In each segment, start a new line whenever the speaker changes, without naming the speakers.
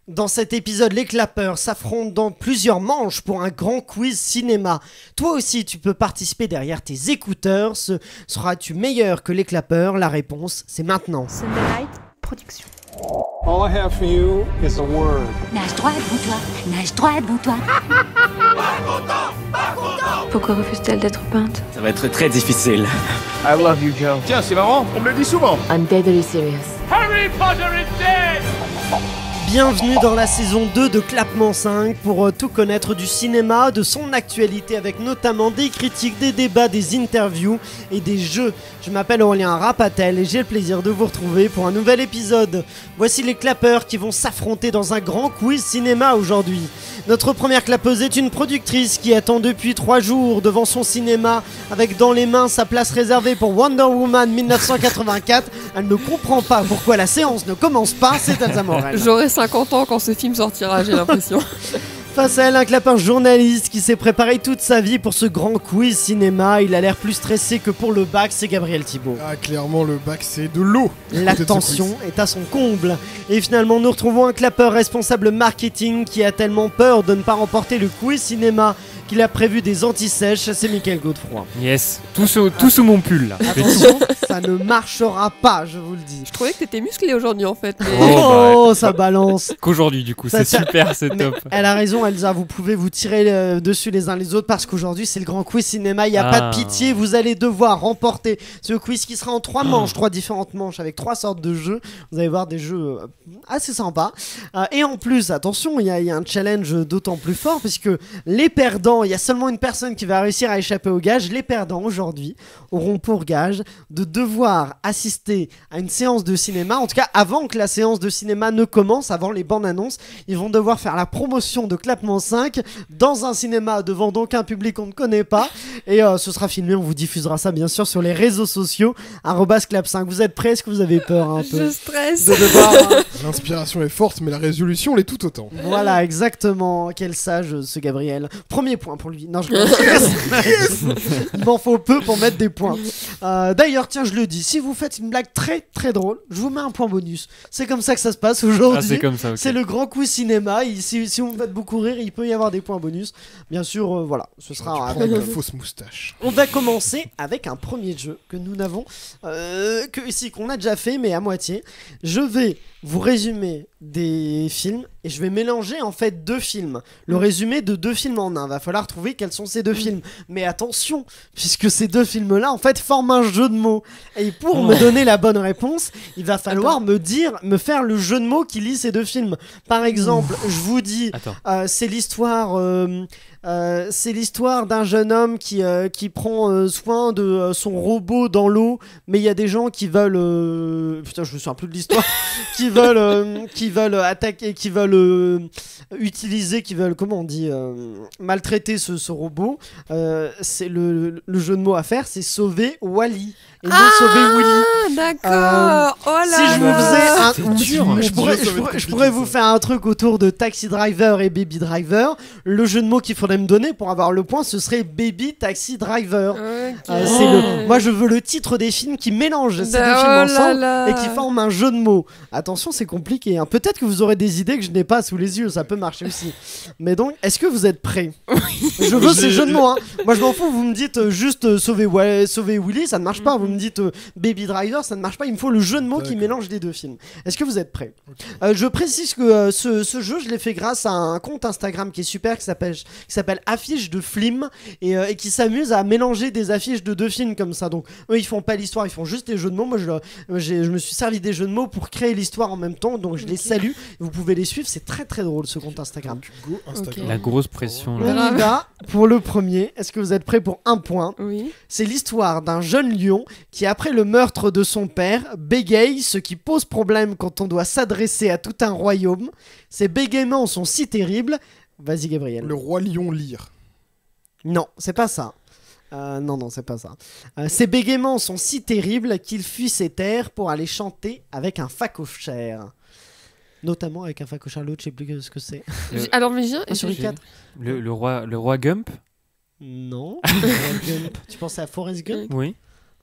Dans cet épisode, les clapeurs s'affrontent dans plusieurs manches pour un grand quiz cinéma. Toi aussi, tu peux participer derrière tes écouteurs. Seras-tu meilleur que les clapeurs? La réponse, c'est maintenant.
Sunday Night Production.
All I have for you is a word.
Nage droit devant toi, nage droit devant toi.
Pourquoi refuse-t-elle d'être peinte?
Ça va être très difficile.
I love you, Joe.
Tiens, c'est marrant.
On me le dit souvent.
I'm deadly serious.
Harry Potter is dead.
Bienvenue dans la saison 2 de Clapement 5 pour tout connaître du cinéma, de son actualité avec notamment des critiques, des débats, des interviews et des jeux. Je m'appelle Aurélien Rapatel et j'ai le plaisir de vous retrouver pour un nouvel épisode. Voici les clapeurs qui vont s'affronter dans un grand quiz cinéma aujourd'hui. Notre première clapeuse est une productrice qui attend depuis 3 jours devant son cinéma avec dans les mains sa place réservée pour Wonder Woman 1984. Elle ne comprend pas pourquoi la séance ne commence pas, c'est Elsa Morel.
J'aurai 50 ans quand ce film sortira, j'ai l'impression.
Face à elle, un clapeur journaliste qui s'est préparé toute sa vie pour ce grand quiz cinéma. Il a l'air plus stressé que pour le bac, c'est Gabriel Thibault.
Ah, clairement, le bac, c'est de l'eau.
La tension est à son comble. Et finalement, nous retrouvons un clapeur responsable marketing qui a tellement peur de ne pas remporter le quiz cinéma qu'il a prévu des anti-sèches, c'est Mickaël Godefroy.
Yes, tout sous mon pull là.
Attention, ça ne marchera pas, je vous le dis.
Je trouvais que t'étais musclé aujourd'hui en fait. Mais...
Oh, ça balance.
Qu'aujourd'hui du coup,
Ça,
c'est super, c'est
Mais
top.
elle a raison, Elsa, vous pouvez vous tirer dessus les uns les autres parce qu'aujourd'hui c'est le grand quiz cinéma, il n'y a pas de pitié, vous allez devoir remporter ce quiz qui sera en 3 manches, 3 différentes manches avec 3 sortes de jeux. Vous allez voir des jeux assez sympas. Et en plus, attention, il y a un challenge d'autant plus fort puisque les perdants, il y a seulement une personne qui va réussir à échapper au gage. Les perdants aujourd'hui auront pour gage de devoir assister à une séance de cinéma, en tout cas avant que la séance de cinéma ne commence, avant les bandes annonces, ils vont devoir faire la promotion de Clapement 5 dans un cinéma devant donc un public qu'on ne connaît pas et ce sera filmé, on vous diffusera ça bien sûr sur les réseaux sociaux @clap5. Vous êtes prêts? Est-ce que vous avez peur un peu
Je stresse.
de devoir
L'inspiration est forte, mais la résolution l'est tout autant.
Voilà, exactement. Quel sage ce Gabriel. Premier point pour lui. Non, je il m'en faut peu pour mettre des points. D'ailleurs, tiens, je le dis, si vous faites une blague très très drôle, je vous mets un point bonus. C'est comme ça que ça se passe aujourd'hui.
Ah, c'est comme ça, ok.
C'est le grand quiz cinéma. Si vous me faites beaucoup rire, il peut y avoir des points bonus. Bien sûr, voilà, ce
Tu
sera.
prends une fausse moustache.
On va commencer avec un premier jeu que nous n'avons qu'on a déjà fait, mais à moitié. Je vais vous résumer des films et je vais mélanger en fait 2 films. Le résumé de 2 films en un. Va falloir trouver quels sont ces 2 films. Mais attention, puisque ces 2 films-là en fait forment un jeu de mots. Et pour me donner la bonne réponse, il va falloir me faire le jeu de mots qui lie ces 2 films. Par exemple, je vous dis, c'est l'histoire. C'est l'histoire d'un jeune homme qui prend soin de son robot dans l'eau, mais il y a des gens qui veulent putain, je me souviens plus de l'histoire qui veulent attaquer, qui veulent utiliser, qui veulent, comment on dit, maltraiter ce robot. C'est le jeu de mots à faire, c'est sauver Wall-E et non sauver Willy.
D'accord. Oh là
Si je vous
là.
faisais je pourrais vous faire un truc autour de Taxi Driver et Baby Driver. Le jeu de mots qu'il faudrait me donner pour avoir le point, ce serait Baby Taxi Driver.
Okay.
Moi je veux le titre des films qui mélangent ces 2 films ensemble et qui forment un jeu de mots. Attention, c'est compliqué, hein. Peut-être que vous aurez des idées que je n'ai pas sous les yeux, ça peut marcher aussi. Mais donc, est-ce que vous êtes prêts? Je veux ces jeux de mots, hein. Moi je m'en fous, vous me dites juste sauver Willy, ça ne marche pas. Vous me dites Baby Driver, ça ne marche pas. Il me faut le jeu de mots qui mélange les 2 films. Est-ce que vous êtes prêts? Je précise que ce jeu, je l'ai fait grâce à un compte Instagram qui est super, qui s'appelle Affiche de Film et qui s'amuse à mélanger des affiches de 2 films comme ça. Donc eux, ils font pas l'histoire, ils font juste les jeux de mots. Moi, je me suis servi des jeux de mots pour créer l'histoire en même temps. Donc je les salue. Vous pouvez les suivre, c'est très très drôle ce compte Instagram.
Instagram.
La grosse pression
On
là.
y va pour le premier. Est-ce que vous êtes prêts pour un point?
Oui.
C'est l'histoire d'un jeune lion qui, après le meurtre de son père, bégaye, ce qui pose problème quand on doit s'adresser à tout un royaume. Ces bégaiements sont si terribles. Vas-y, Gabriel.
Le roi lion lyre.
Non, c'est pas ça. Non, c'est pas ça. Ces bégaiements sont si terribles qu'il fuit ses terres pour aller chanter avec un facochère. Notamment avec un facochère, l'autre, je sais plus ce que c'est.
Alors, mais j'ai...
Sur les 4.
Le roi Gump.
Non. Gump. Tu pensais à Forrest Gump?
Oui.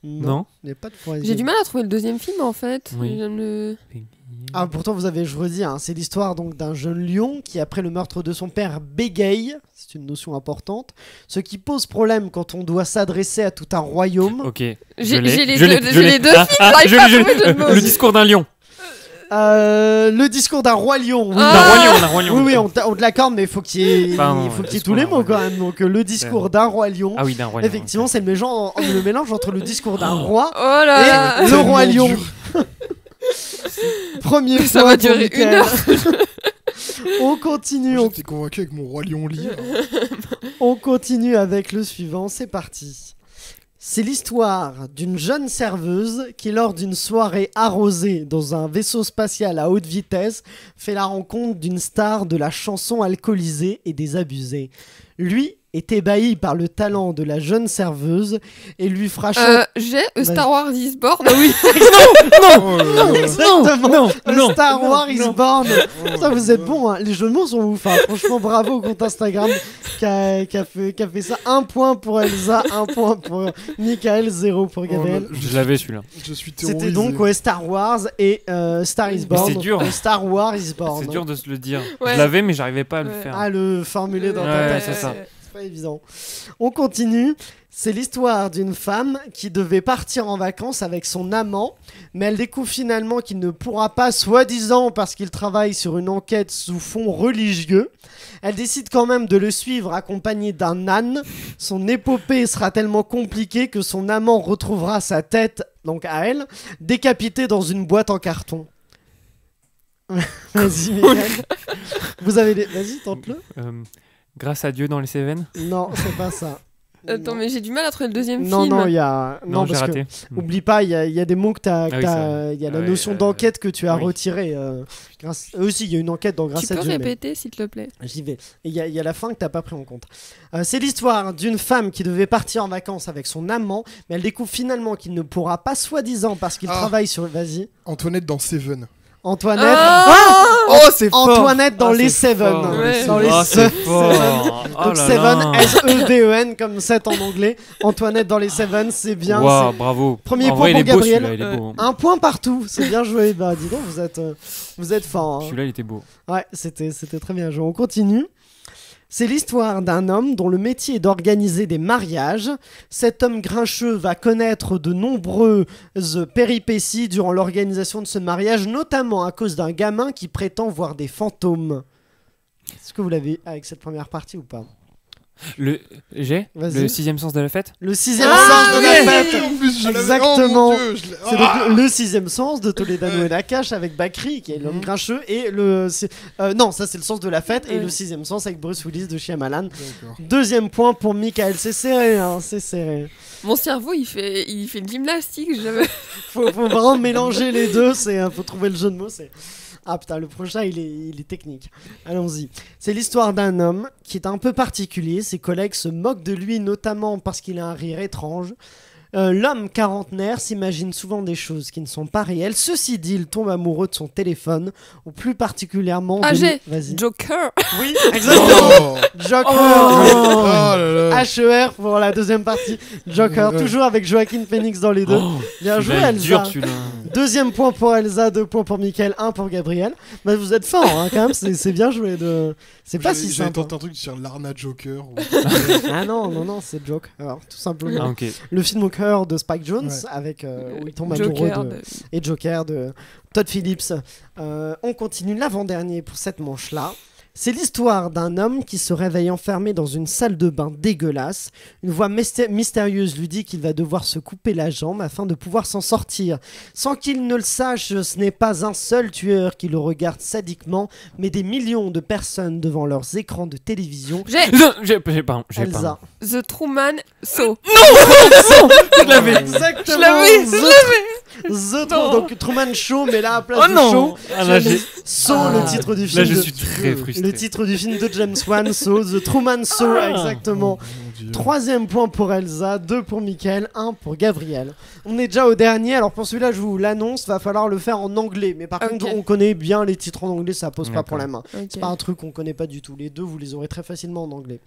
Non. Il n'y a pas de Forrest
J'ai
Gump.
du mal à trouver le deuxième film en fait.
Oui.
J'aime le...
Ah, pourtant vous avez, je redis, hein, c'est l'histoire donc d'un jeune lion qui, après le meurtre de son père, bégaye. C'est une notion importante. Ce qui pose problème quand on doit s'adresser à tout un royaume.
Ok.
J'ai
l'ai,
les
je
deux-
l'ai,
j'ai
je l'ai.
les deux
Ah,
films,
ah,
j'arrive
je
pas à
l'ai,
trouver le jeu de mots.
le discours d'un lion.
Le discours d'un roi lion. Oui,
Ah.
D'un roi lion.
oui, on te l'accorde, mais il faut qu'il y ait,
Pardon,
il faut qu'il y ait
discours
tous les
d'un
mots
roi
quand même. Donc le discours d'un roi lion.
Ah oui, d'un roi lion.
Effectivement, c'est le mélange entre le discours d'un roi
Oh là
et
là.
le roi lion.
dur.
Premier
Ça
point
va
pour
durer
Mickaël.
1 heure.
On continue,
Moi, j'étais convaincu avec mon roi lion lire.
on continue avec le suivant. C'est parti. C'est l'histoire d'une jeune serveuse qui, lors d'une soirée arrosée dans un vaisseau spatial à haute vitesse, fait la rencontre d'une star de la chanson alcoolisée et désabusée. Lui est ébahi par le talent de la jeune serveuse et lui fera chanter...
J'ai
Vas-y.
Star Wars Is Born. Ah oui.
Oh là là.
Exactement.
non,
Star Wars is born.
Oh
Ça,
là
vous êtes
là.
bons, hein. Les jeux de mots sont ouf, hein. Franchement, bravo au compte Instagram qui a fait ça. 1 point pour Elsa, 1 point pour Michael, 0 pour Gabriel.
Oh là,
Je l'avais celui-là.
Je suis terrorisé.
C'était donc Star Wars et Star is Born.
c'est dur.
Star Wars is born.
C'est dur de se le dire.
Ouais.
Je l'avais, mais j'arrivais pas à le
Ouais.
faire.
À le formuler dans ta
Ouais,
tête.
c'est ça.
C'est pas évident. On continue. C'est l'histoire d'une femme qui devait partir en vacances avec son amant, mais elle découvre finalement qu'il ne pourra pas, soi-disant parce qu'il travaille sur une enquête sous fond religieux. Elle décide quand même de le suivre accompagnée d'un âne. Son épopée sera tellement compliquée que son amant retrouvera sa tête, donc à elle, décapitée dans une boîte en carton. Vas-y, Mickaël. Vous avez les... Vas-y, tente-le.
Grâce à Dieu dans les Cévennes.
Non, c'est pas ça.
Attends, mais j'ai du mal à trouver le deuxième
Non,
film.
non, il y a...
Non, j'ai
parce que...
raté.
Oublie pas, il y a des mots que t'as...
Ah oui, ça.
Il y a la
Ouais,
notion d'enquête que tu as
oui.
retirée. Aussi, il y a une enquête dans Grâce
Tu
à
peux
Dieu. mais-
répéter, s'il te plaît.
J'y vais. Et il y a la fin que t'as pas pris en compte. C'est l'histoire d'une femme qui devait partir en vacances avec son amant, mais elle découvre finalement qu'il ne pourra pas, soi-disant, parce qu'il
Ah.
travaille sur... Vas-y.
Antoinette dans Seven.
Antoinette.
Ah
Oh, c'est fort.
Antoinette dans
Ah,
les
c'est
Seven.
fort.
Ouais.
Dans les
Ah, c'est
Seven.
fort. Oh
Donc
là
Seven,
là.
S-E-V-E-N, comme 7 en anglais. Antoinette dans les Seven, c'est bien.
Waouh, bravo.
Premier
En
point
vrai,
pour
il est beau
Gabriel.
celui-là, il est beau. hein.
Un point partout, c'est bien joué. Bah dis donc, vous êtes fort. Hein.
Celui-là, il était beau.
Ouais, c'était très bien joué. On continue. C'est l'histoire d'un homme dont le métier est d'organiser des mariages. Cet homme grincheux va connaître de nombreuses péripéties durant l'organisation de ce mariage, notamment à cause d'un gamin qui prétend voir des fantômes. Est-ce que vous l'avez avec cette première partie ou pas?
J'ai
Vas-y.
le 6ème sens de la fête.
Le 6e sens de la fête.
En plus, je l'avais-
Exactement.
Oh mon Dieu, je l'ai-
C'est
Ah.
donc le 6e sens de Toledano et Nakash avec Bakri qui est l'homme grincheux et non, ça c'est le sens de la fête et le 6e sens avec Bruce Willis de Shyamalan.
D'accord.
Deuxième point pour Michael, c'est serré, hein, c'est serré.
Mon cerveau, il fait une gymnastique.
Faut vraiment mélanger les deux, faut trouver le jeu de mots. Ah putain, le prochain il est technique. Allons-y. C'est l'histoire d'un homme qui est un peu particulier. Ses collègues se moquent de lui, notamment parce qu'il a un rire étrange. L'homme quarantenaire s'imagine souvent des choses qui ne sont pas réelles. Ceci dit, il tombe amoureux de son téléphone, ou plus particulièrement de... Vas-y.
Joker.
Oui, exactement.
Oh.
Joker.
Oh là là.
HER pour la deuxième partie. Joker,
Ouais.
toujours avec Joaquin Phoenix dans les deux. Bien joué,
Celui-là, il est
Elsa.
dur, celui-là.
Deuxième point pour Elsa, 2 points pour Mickaël, 1 pour Gabriel. Bah, vous êtes fort, hein, quand même, c'est bien joué. C'est pas si
J'avais
simple.
tenté un truc sur l'Arna Joker. ou-
Ah non, c'est Joker, alors, tout simplement.
Ah, ok.
Le film au cœur de Spike Jonze,
Ouais.
avec, où il tombe
Joker.
amoureux et Joker de Todd Phillips. On continue l'avant-dernier pour cette manche-là. C'est l'histoire d'un homme qui se réveille enfermé dans une salle de bain dégueulasse. Une voix mystérieuse lui dit qu'il va devoir se couper la jambe afin de pouvoir s'en sortir. Sans qu'il ne le sache, ce n'est pas un seul tueur qui le regarde sadiquement, mais des millions de personnes devant leurs écrans de télévision.
J'ai
Pardon.
Elsa.
The Truman Show.
Je l'avais.
Exactement.
Je l'avais.
The donc Truman Show, mais là à place
Oh
de
non.
show,
Ah, là,
tu as mis
j'ai-
So, le titre du film.
Là, je
de-
suis très frustré.
Le titre du film de James Wan, So, The Truman Show, exactement.
Oh mon Dieu.
3e point pour Elsa, 2 pour Mickaël, 1 pour Gabriel. On est déjà au dernier, alors pour celui-là je vous l'annonce, va falloir le faire en anglais. Mais par contre on connaît bien les titres en anglais, ça pose pas problème.
Ok.
C'est pas un truc qu'on connaît pas du tout. Les deux vous les aurez très facilement en anglais.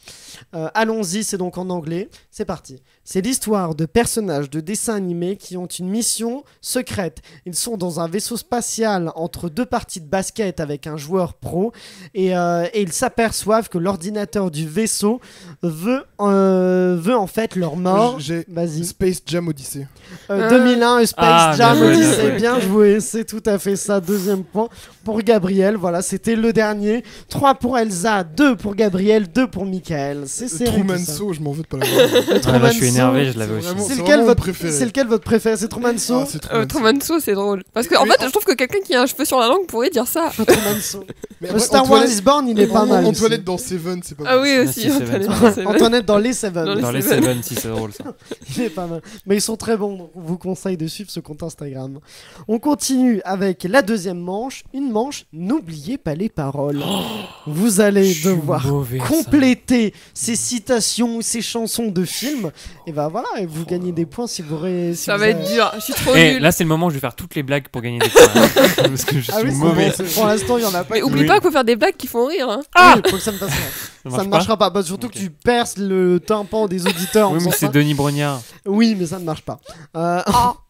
Allons-y, c'est donc en anglais. C'est parti. C'est l'histoire de personnages de dessins animés qui ont une mission secrète. Ils sont dans un vaisseau spatial entre 2 parties de basket avec un joueur pro et ils s'aperçoivent que l'ordinateur du vaisseau veut en fait leur mort.
J'ai
Vas-y.
Space Jam Odyssey.
2001 Space Jam
bien joué,
Odyssey,
bien joué.
bien joué, c'est tout à fait ça. 2e point pour Gabriel, voilà, c'était le dernier. 3 pour Elsa, 2 pour Gabriel, 2 pour Mickaël. C'est serré
Truman
tout ça.
Show, je m'en veux de pas l'avoir.
Ah, là, je suis
Show,
énervé, je l'avais aussi.
vraiment-
C'est
c'est
lequel,
vraiment mon
votre
préféré.
c'est lequel votre préféré? C'est Truman Show.
Ah, c'est Truman Show.
Truman Show, c'est drôle. Parce que, en
Mais
fait, je trouve que quelqu'un qui a un cheveu sur la langue pourrait dire ça.
Truman Show.
Mais après,
Star Wars is Born, il est pas mal. aussi.
Antoinette dans Seven, c'est pas
Ah
mal.
oui,
Ah,
aussi.
si, c'est
Antoinette
vrai.
dans Seven.
Antoinette dans les Seven.
Dans
Dans les
Seven.
Seven, si c'est drôle ça.
Il est pas mal. Mais ils sont très bons, donc on vous conseille de suivre ce compte Instagram. On continue avec la 2e manche. Une manche, n'oubliez pas les paroles. Vous allez
Je suis
devoir
mauvais, ça.
compléter ces citations ou ces chansons de films. Et bah voilà, et vous gagnez des points si vous si
Ça
vous
va
avez-
être dur. Je suis trop
Et
nulle.
là, c'est le moment où je vais faire toutes les blagues pour gagner des points. Parce que je
Ah
suis
oui, c'est
mauvais.
bon, pour l'instant, il y en a pas.
Mais
qui-
oublie
Oui.
pas qu'il faut faire des blagues qui font rire. Hein.
Oui, faut que ça ne passe pas.
Ça
Ça
marche
ne
pas
marchera pas. Bah, surtout que tu perces le tympan des auditeurs. en
Oui, mais
faisant
c'est
ça.
Denis Brognard.
Oui, mais ça ne marche pas.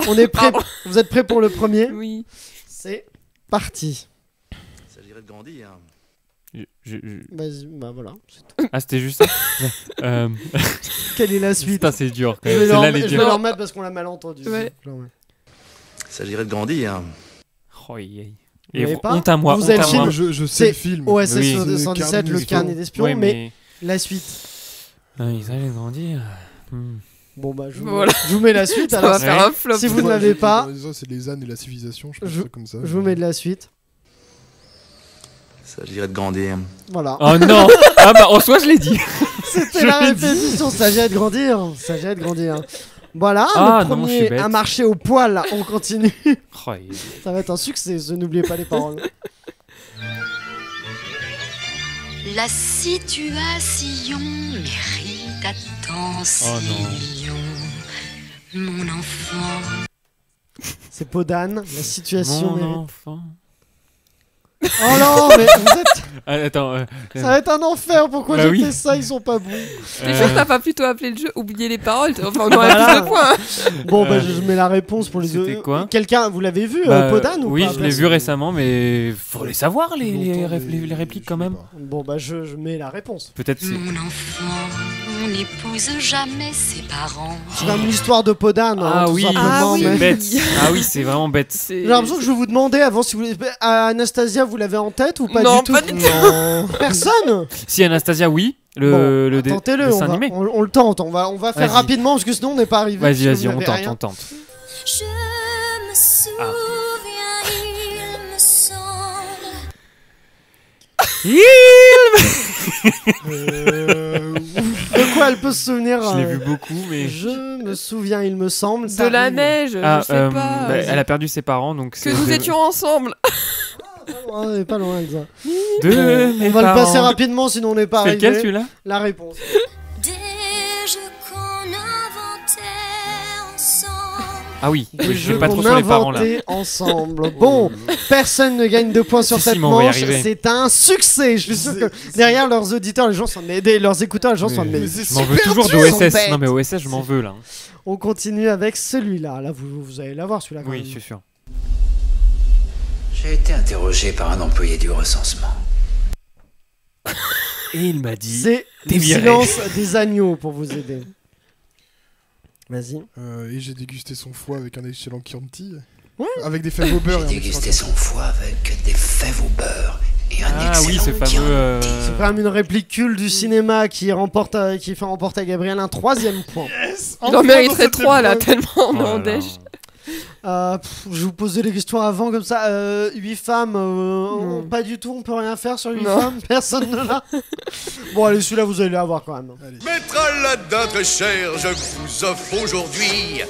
On est prêt.
Pardon.
Vous êtes prêts pour le premier?
Oui.
C'est parti.
Il s'agirait de grandir.
Vas-y, bah voilà.
Ah, c'était juste ça.
Quelle est la suite?
Putain, c'est dur. Quand
Je
même.
vais, leur,
Celle-là, elle est
je vais
dure.
leur mettre parce qu'on l'a mal entendu.
Ouais.
Donc là, ouais.
Il s'agirait de grandir.
Oh, aïe, aïe.
Vous
Et
l'avez pas
honte à moi.
Vous
honte
avez
à
le film
moi.
Je sais
C'est
le film.
OSS
Oui.
217, le carnet d'espions,
Ouais,
mais la suite.
Ah, ils allaient grandir.
Bon bah je vous,
Voilà.
je vous mets la suite.
Ça
alors
va faire un flop.
si vous ne l'avez pas,
C'est les ânes et la civilisation, je pense
Je-
ça comme ça.
je vous mets de la suite.
Il s'agirait de grandir.
Voilà.
Oh non. Ah bah en soi je l'ai dit.
C'était
je
la
l'ai dit.
répétition. S'agit de grandir. S'agit de grandir. Voilà,
Ah,
le
non, je suis
premier
bête.
a marché au poil. On continue.
Oh, il-
Ça va être un succès. N'oubliez pas les paroles.
La situation mérite attention. Mon enfant.
C'est Podane. La situation.
Mon
mérite-
enfant.
Oh non, mais vous êtes.
Ah, attends.
Ça va être un enfer. Pourquoi
Bah
j'ai
oui.
fait ça? Ils sont pas bons.
T'es sûr que t'as pas plutôt appelé le jeu Oublier les paroles? Enfin, on aurait
Voilà.
plus de points.
Bon bah je mets la réponse pour les deux.
C'était quoi
Quelqu'un, vous l'avez vu,
Bah,
Podane ou
oui,
pas?
je l'ai vu récemment, mais faut les savoir les répliques quand même.
Bon bah je mets la réponse.
Peut-être c'est.
Mon enfant, on n'épouse jamais ses parents.
C'est quand même l'histoire de Podane. hein,
Ah
tout
oui,
simplement,
Ah oui.
c'est
mais-
bête. Ah oui, c'est vraiment bête.
C'est-
J'ai l'impression que je vais vous demander avant si vous Anastasia, vous l'avez en tête ou pas
Non,
du tout?
pas du tout.
Non. Personne.
Si Anastasia, oui.
Bon,
Le
tentez-le,
dessin
on va,
animé.
on le tente. On va faire
Vas-y.
rapidement parce que sinon on n'est pas arrivé.
Vas-y,
parce que
vas-y,
vous
on
n'avez
tente,
rien.
on tente.
Je me souviens, il me semble.
De quoi elle peut se souvenir?
Je l'ai vu beaucoup, mais.
Je me souviens, il me semble.
De
ça
la
arrive.
neige,
Ah,
je sais pas.
bah, elle a perdu ses parents, donc
Que
c'est
nous étions ensemble.
On n'est pas loin de ça.
de mes
On va le passer
parents.
rapidement sinon on n'est pas
C'est
arrivé.
lequel celui-là?
La réponse.
Des jeux qu'on inventait ensemble.
Ah oui,
Des
oui, je
jeux
vais pas trop
qu'on
sur les parents là.
inventait ensemble. Bon, personne ne gagne de points sur
Si, si,
cette
mais on va y
manche.
arriver.
C'est un succès. Je suis sûr que derrière leurs auditeurs, les gens sont leurs écouteurs, les gens sont
Mais
mais
c'est
je m'en veux
super
toujours
dur.
d'OSS.
Ils sont
Non mais OSS, je m'en veux là.
On continue avec celui-là. Là, vous allez l'avoir celui-là. quand
Oui,
même.
je suis sûr.
J'ai été interrogé par un employé du recensement.
Et il m'a dit.
C'est
T'es
le
viré.
silence des agneaux pour vous aider. Vas-y.
Et j'ai dégusté son foie avec un excellent Chianti.
Ouais.
Avec des fèves au beurre.
J'ai
et un
dégusté
excellent
son foie avec des fèves au beurre et un
Ah oui, ce
excellent
fameux.
C'est quand même une réplique culte du cinéma qui fait remporter à Gabriel un 3e point.
Il en mériterait 3 là, tellement on est
Oh là
en
là.
déj.
Je vous posais les questions avant comme ça. 8 femmes, pas du tout, on peut rien faire sur 8
Non.
femmes, personne ne l'a. Bon, allez, celui-là, vous allez l'avoir quand même.
Maître Aladdin très cher, je vous offre aujourd'hui.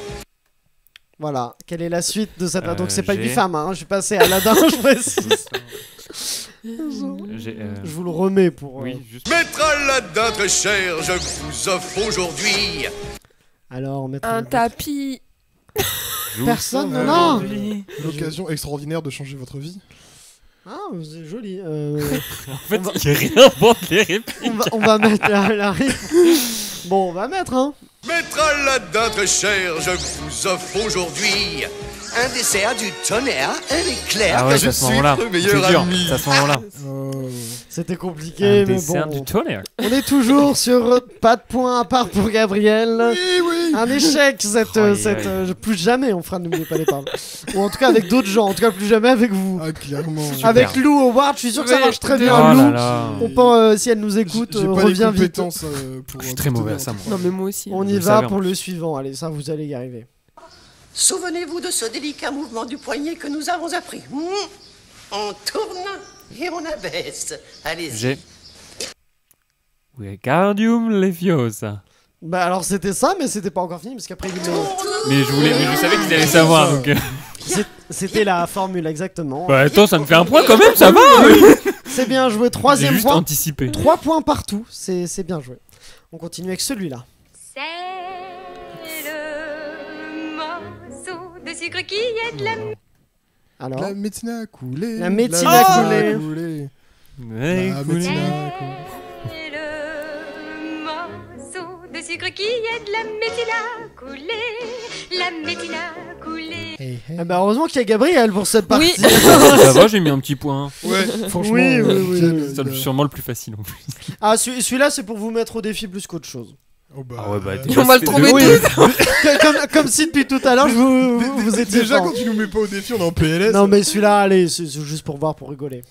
Voilà, quelle est la suite de cette. Donc, c'est pas
j'ai-
8 femmes, hein. Je suis passé à Aladdin, je précise. Je vous le remets pour...
Oui, juste.
Maître Aladdin très cher, je vous offre aujourd'hui
Alors, maître...
Un tapis.
Personne, non.
L'occasion extraordinaire de changer votre vie.
Ah, c'est joli.
En fait, il n'y a rien pour les répliques.
On va mettre la Bon, on va mettre, hein.
Maître Aladdin très cher, je vous offre aujourd'hui un dessert du tonnerre, un éclair,
Ah ouais,
car
c'est
je
à ce
suis
moment-là.
votre
C'est
meilleur
dur,
ami.
c'est à ce moment-là.
C'était compliqué,
Un
mais
dessert
bon.
du tonnerre.
On est toujours sur pas de points à part pour Gabriel.
Oui.
Un échec, plus jamais on fera N'oubliez pas les paroles. Ou en tout cas avec d'autres gens, en tout cas plus jamais avec vous.
Ah, clairement.
Avec Lou Howard, je suis sûr que ça marche très bien.
Oh là
Lou,
là.
on peut, si elle nous écoute,
J'ai pas
reviens
les
vite.
compétences pour.
Je suis très mauvais à ça, moi.
Non, mais moi aussi.
On y
Je le
va
savais,
pour
en
le suivant. Allez, ça vous allez y arriver.
Souvenez-vous de ce délicat mouvement du poignet que nous avons appris. On tourne et on abaisse. Allez-y.
J'ai. Wingardium Leviosa.
Bah alors c'était ça, mais c'était pas encore fini parce qu'après il
Mais je savais qu'ils allaient savoir donc.
C'était la formule exactement.
Bah attends, ça me fait un point quand même, ça va.
C'est bien joué,
J'ai
troisième
juste
point.
anticipé.
3 points partout, c'est bien joué. On continue avec celui-là.
C'est le morceau de sucre qui aide la
Alors,
La médecine a coulé.
La médecine a coulé.
coulé.
Ouais,
La
cool.
médecine a coulé.
C'est le morceau de sucre qui aide la médecine à couler. La médecine a coulé.
Hey, hey.
ah bah heureusement qu'il y a Gabriel pour cette partie.
Oui.
Ça va, j'ai mis un petit point.
Ouais, franchement.
Oui.
C'est sûrement le plus facile en plus.
Ah, celui-là c'est pour vous mettre au défi plus qu'autre chose.
Oh bah,
Ah ouais, bah,
On va le trouver tous.
comme si depuis tout à l'heure vous étiez
Déjà,
fort.
quand tu nous mets pas au défi, on est en PLS.
Non mais celui-là, allez, c'est juste pour voir, pour rigoler.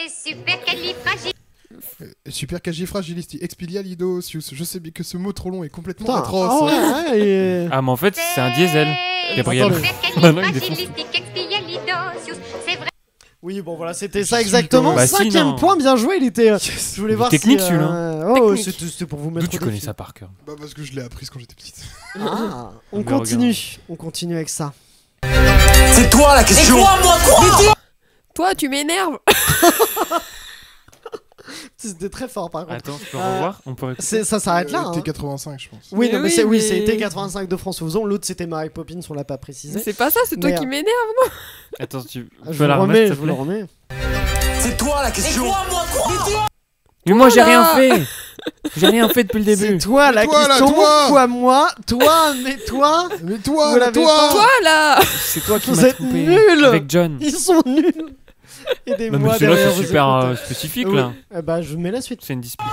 C'est super califragile.
Super Califragilisti Expelliarmusicius. Je sais bien que ce mot trop long est complètement
Putain,
atroce.
ah ouais, et-
Ah, mais en fait, c'est un diesel. Gabriel.
Attendez.
Ah non, il est
C'est vrai.
Oui, bon voilà, c'était ça exactement.
Bah, si,
5ème
non.
point, bien joué, il était... Je voulais voir
technique,
si...
celui-là.
Oh,
Technique.
c'était pour vous mettre
D'où tu
au
connais
défi.
ça par cœur?
Bah, parce que je l'ai apprise quand j'étais petite.
Ah, on
Mais
continue avec ça.
C'est toi la question.
Toi, tu m'énerves.
C'était très fort par contre.
Attends, tu peux revoir? On peut
Ça s'arrête là. hein.
T85, je pense.
Oui,
Mais
non, mais
oui,
c'est
mais-
c'était 85 de François Ozon, l'autre c'était Mary Poppins, on l'a pas précisé.
C'est pas ça, c'est toi
Mais,
qui m'énerve.
Attends, tu
Je vous
peux
le
la
remets,
remettre,
je
s'il te
vous le
plaît?
remets.
C'est toi la question.
Mais moi, j'ai
Voilà.
rien fait. J'ai rien fait depuis le
C'est
début.
toi la
toi, là,
question,
toi.
quoi moi, toi, mais toi,
Mais toi,
Vous
là,
l'avez
toi.
Toi là.
C'est toi qui
Vous
m'as
êtes
trompé.
nuls.
Avec John.
ils sont nuls.
Non,
Aidez-moi
mais celui-là,
derrière
c'est
vos
super
écouteurs.
spécifique,
Oui.
là.
Eh bah, je mets la suite.
C'est une dispute.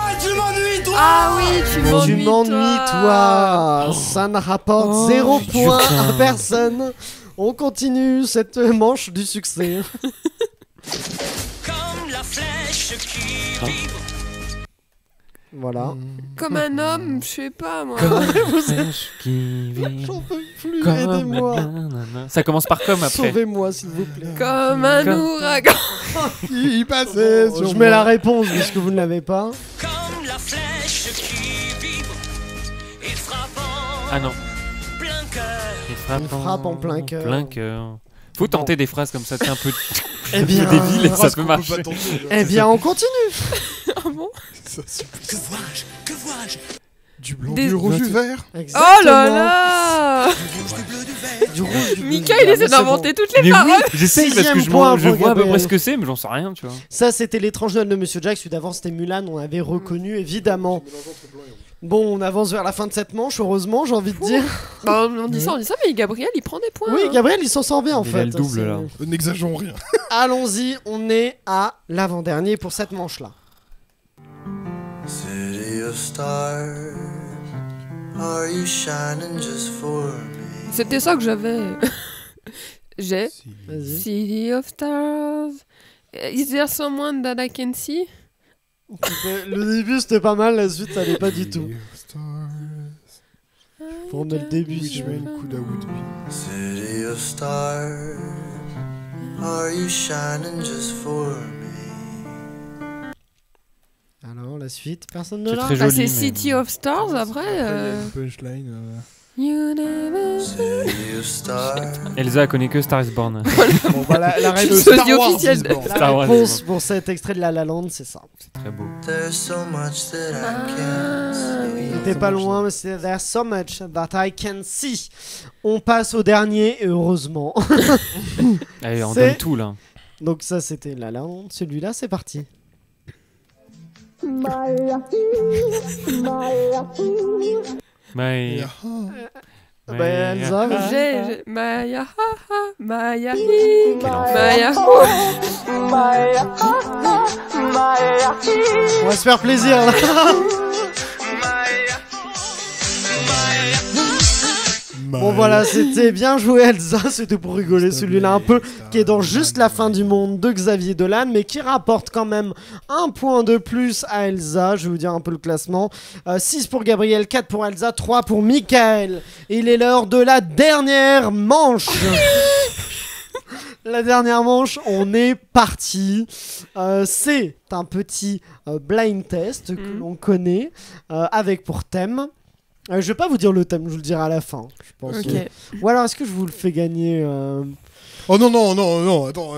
Ah oui, tu
Tu
m'ennuies,
m'ennuies, toi. Ça ne rapporte
Oh,
0
c'est
point
dur, ça.
à personne. On continue cette manche du succès. Voilà.
Comme un homme, je sais pas moi.
Comme une flèche qui vit.
J'en peux plus,
Comme
aidez-moi.
nanana. Ça commence par comme après.
Sauvez-moi, s'il vous plaît.
Comme un
Comme-
ouragan.
Il passait sur
Je
moi.
mets la réponse puisque vous ne l'avez pas.
Ah non.
Il frappe en plein cœur.
Plein cœur. Faut tenter des phrases comme ça, c'est un peu
Eh bien,
débile et ça
Phrase
peut
qu'on
marcher.
pas tenter, genre.
eh bien, on continue.
Ah bon?
Ça, c'est-
Que vois-je
Du blanc,
Des-
du rouge, du vert.
Exactement.
Oh là là.
Du rouge, du bleu,
Mika,
du
il
vert.
essaie
Mais c'est
d'inventer
bon.
toutes les
Mais oui,
paroles.
j'essaye parce que
6e point
je
pour
vois à peu près
Gabriel.
ce que c'est, mais j'en sais rien, tu vois.
Ça, c'était l'étrange Noël de Monsieur Jack. Celui d'avant, c'était Mulan. On avait reconnu, évidemment. Bon, on avance vers la fin de cette manche, heureusement, j'ai envie de dire.
Bah, on dit ça, mais Gabriel, il prend des points.
Oui,
hein.
Gabriel, il s'en sort bien, en
Il
fait.
a le double,
C'est-
là.
N'exagérons rien.
Allons-y, on est à l'avant-dernier pour cette manche-là.
City of stars, are you shining just for me?
C'était ça que j'avais. J'ai
Vas-y.
City of Stars. Is there someone that I can see?
Le début, c'était pas mal, la suite, ça allait pas du tout. Faut remettre le début.
Which man could I would be?
City of stars, are you shining just for me?
Alors, la suite, personne ne
C'est
l'a.
très
Bah,
joli.
c'est
mais-
City of Stars après.
Après, il y a une punchline.
You never...
Elsa connaît que Star is Born.
Bon, bah, la
C'est
réponse,
le sosie officiel.
la réponse pour cet extrait de La La Land, c'est ça.
C'est très beau.
T'es pas loin, mais c'est There's so much that I can see. On passe au dernier, et heureusement.
Allez, on
C'est-
donne tout là.
Donc ça, c'était La La Land. Celui-là, c'est parti.
Mais...
Bah, Elsa, vas-y.
J'ai Maya, ha, ha, Maya,
Quel enfer.
Maya.
On va se faire plaisir là. Bon voilà, c'était bien joué Elsa, c'était pour rigoler celui-là un peu, qui est dans Juste la fin du monde de Xavier Dolan, mais qui rapporte quand même un point de plus à Elsa. Je vais vous dire un peu le classement. 6 pour Gabriel, 4 pour Elsa, 3 pour Michael. Il est l'heure de la dernière manche. La dernière manche, on est parti. C'est un petit blind test que l'on connaît, avec pour thème... je vais pas vous dire le thème, je vous le dirai à la fin. Je pense.
Ok.
Ou alors est-ce que je vous le fais gagner
Oh non, non, non, non, attends.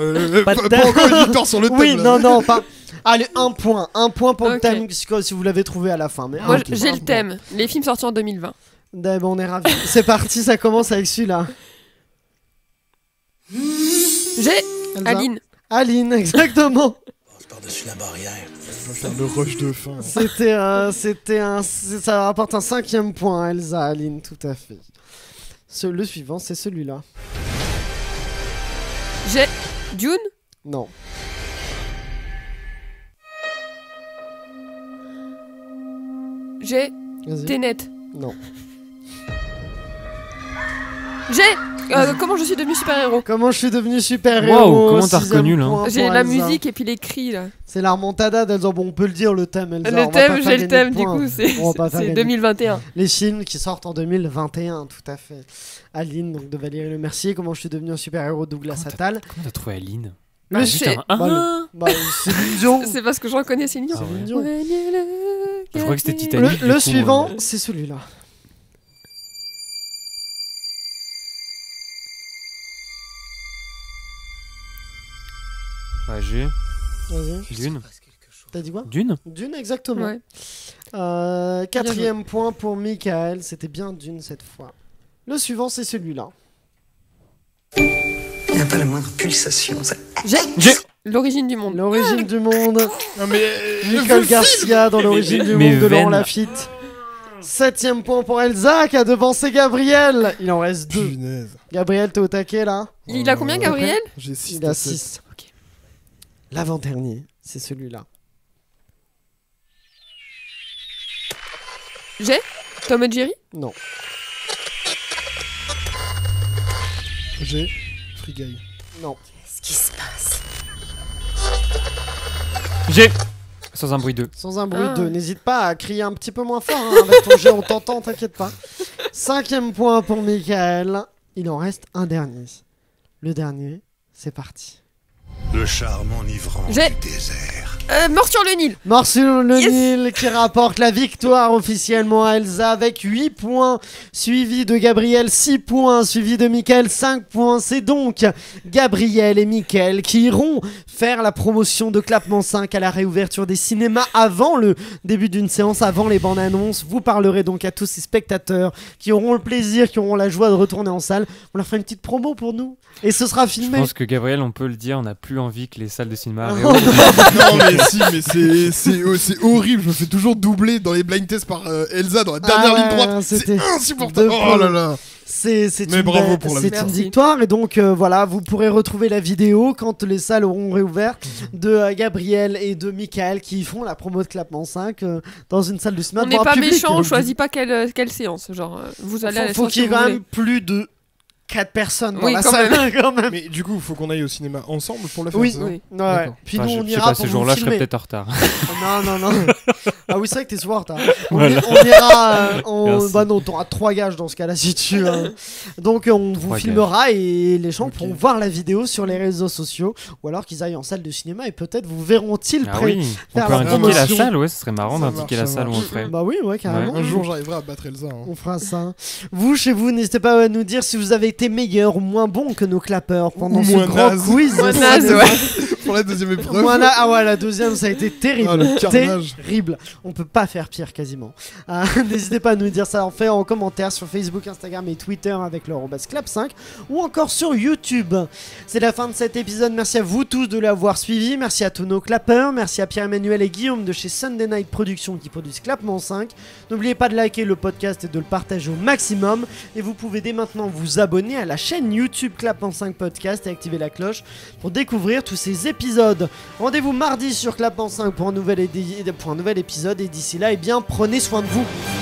Pas de
Pas
thème.
encore une victoire sur le thème.
Oui,
là.
non, non, pas. Allez, un point pour le
Ok.
thème si vous l'avez trouvé à la fin. Mais
Moi,
un
j'ai
point.
le thème. Les films sortis en 2020.
Bon, on est ravis. C'est parti, ça commence avec celui-là.
J'ai
Elsa.
Aline.
Aline, exactement.
Par-dessus la barrière.
On va faire le rush de fin.
Ça rapporte un 5e point, Elsa, Aline, tout à fait. Le suivant, c'est celui-là.
J'ai Dune.
Non.
J'ai
Vas-y.
Tenet.
Non.
J'ai Comment je suis devenu super-héros.
Comment je suis devenu super-héros.
Waouh, comment t'as
6e
reconnu, là
point
J'ai
pour
la
Elsa.
musique et puis les cris là.
C'est la remontada d'Elsa. Bon, on peut le dire, le thème, Elsa.
Le
on va
thème,
pas faire
j'ai le
gagner
thème
de
du
points.
coup,
On va pas faire
c'est
gagner.
2021.
Les films qui sortent en 2021, tout à fait. Aline, donc de Valérie Le Mercier. Comment je suis devenu un super-héros, Douglas Attal.
Comment t'as trouvé Aline?
Le
Ah,
suivant.
c'est-
C'est Dion.
C'est parce que je reconnais Céline Dion.
Ah ouais.
Dion.
Je crois que c'était Titanic.
Le suivant, c'est celui-là.
Ouais, j'ai.
Vas-y.
Dune.
T'as dit quoi?
Dune.
Dune, exactement.
Ouais.
4e point pour Michael. C'était bien Dune cette fois. Le suivant, c'est celui-là.
Il n'y a pas la moindre pulsation.
J'ai L'origine du monde.
L'origine du monde.
Non mais.
Nicole Garcia dans l'origine du
mes
monde de Laurent
veines.
Lafitte. 7e point pour Elsa qui a devancé Gabriel. Il en reste 2.
Punaise.
Gabriel, t'es au taquet là?
Il a combien, Gabriel?
J'ai 6.
Il a 6. L'avant-dernier, c'est celui-là.
J'ai Tom et Jerry.
Non.
J'ai Free Guy.
Non.
Qu'est-ce qui se passe?
J'ai. Sans un bruit 2.
Sans un bruit
Ah.
2. N'hésite pas à crier un petit peu moins fort hein, avec ton jet, on t'entend, t'inquiète pas. 5e point pour Michael. Il en reste un dernier. Le dernier, c'est parti.
Le charme enivrant
J'ai
du désert.
Mort sur le Nil.
Mort sur le
Yes.
Nil qui rapporte la victoire officiellement à Elsa avec 8 points, suivi de Gabriel 6 points, suivi de Mickaël 5 points. C'est donc Gabriel et Mickaël qui iront faire la promotion de Clapement 5 à la réouverture des cinémas avant le début d'une séance, avant les bandes annonces. Vous parlerez donc à tous ces spectateurs qui auront le plaisir, qui auront la joie de retourner en salle. On leur fera une petite promo pour nous et ce sera
Je
filmé.
pense que Gabriel, on peut le dire, on n'a plus envie que les salles de cinéma
Oh.
réouvrent.
Non mais si, mais c'est horrible. Je me fais toujours doubler dans les blind tests par Elsa dans la dernière
Ah
ligne
ouais,
droite. C'est
c'était
insupportable.
deux
Oh
points.
là là.
C'est
Mais
une,
bravo
belle-
pour la
c'est
victoire.
une
Merci.
victoire et donc voilà, vous pourrez retrouver la vidéo quand les salles auront réouvert de Gabriel et de Michael qui font la promo de Clapement 5 dans une salle de cinéma.
On n'est
devant un
pas
public.
méchant, on
Donc,
choisit pas quelle séance. Genre, vous allez à la
faut
séance
qu'il y ait
que vous
quand
voulez.
même plus de 4 personnes dans
Oui,
la
quand
salle
même.
quand même.
Mais du coup, il faut qu'on aille au cinéma ensemble pour le faire.
Oui,
c'est ça
ouais.
D'accord.
Puis
Enfin,
nous on
je sais
ira
pas,
pour
ce
vous
jour-là, je serais
filmer.
peut-être en retard.
Non. Ah oui, c'est vrai que t'es souvent en retard. On,
Voilà.
on ira.
Merci.
Bah non, t'auras 3 gages dans ce cas-là si tu. Donc on vous
3
filmera et les gens
Ok.
pourront voir la vidéo sur les réseaux sociaux ou alors qu'ils aillent en salle de cinéma et peut-être vous verront-ils
Ah oui, on
faire
peut
la
indiquer la
promotion.
salle, ouais, ce serait marrant
Ça
d'indiquer
marche,
la
ça
salle où on le
marche.
ferait.
Bah oui, ouais, carrément.
Un jour, j'arriverai à battre Elsa.
On fera ça. Vous, chez vous, n'hésitez pas à nous dire si vous avez été meilleur ou moins bon que nos clappeurs pendant
Ou
ce
moins
grand
naze.
quiz.
Moins naze, ouais.
Pour la deuxième épreuve.
Ah ouais, la deuxième, ça a été terrible.
Ah, le carnage.
Terrible. On peut pas faire pire quasiment. N'hésitez pas à nous dire ça en commentaire sur Facebook, Instagram et Twitter avec le @clap5 ou encore sur YouTube. C'est la fin de cet épisode. Merci à vous tous de l'avoir suivi. Merci à tous nos clappeurs. Merci à Pierre-Emmanuel et Guillaume de chez Sunday Night Productions qui produisent Clapement 5. N'oubliez pas de liker le podcast et de le partager au maximum. Et vous pouvez dès maintenant vous abonner à la chaîne YouTube Clapement 5 Podcast et activer la cloche pour découvrir tous ces épisodes. Rendez-vous mardi sur Clapement 5 pour un nouvel épisode. Et d'ici là, eh bien, prenez soin de vous.